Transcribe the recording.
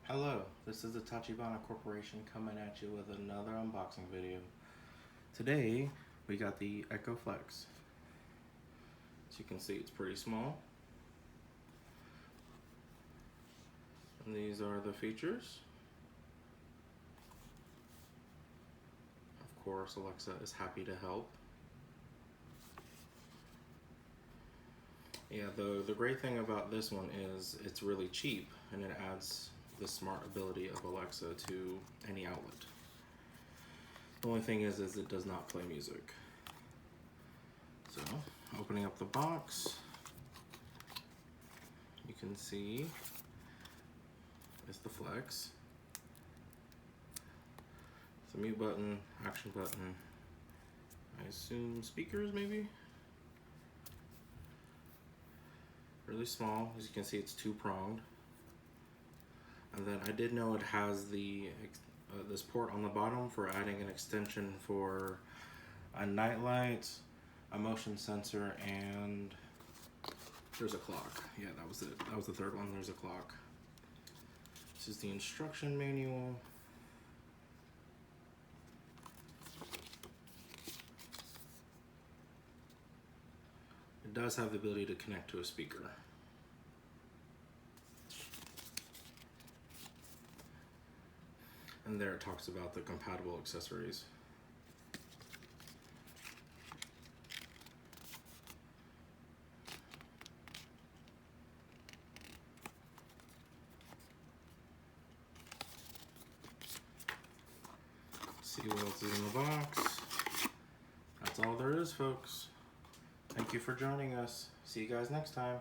Hello, this is the Tachibana Corporation coming at you with another unboxing video. Today, we got the Echo Flex. As you can see, it's pretty small. And these are the features. Of course, Alexa is happy to help. Yeah, the great thing about this one is it's really cheap and it adds the smart ability of Alexa to any outlet. The only thing is it does not play music. So, opening up the box, you can see it's the Flex. It's a mute button, action button, I assume speakers maybe? Really small, as you can see it's two-pronged. And then I did know it has the this port on the bottom for adding an extension for a night light, a motion sensor, and there's a clock. Yeah, that was it. That was the third one. There's a clock. This is the instruction manual. It does have the ability to connect to a speaker. And there it talks about the compatible accessories. See what else is in the box. That's all there is, folks. Thank you for joining us. See you guys next time.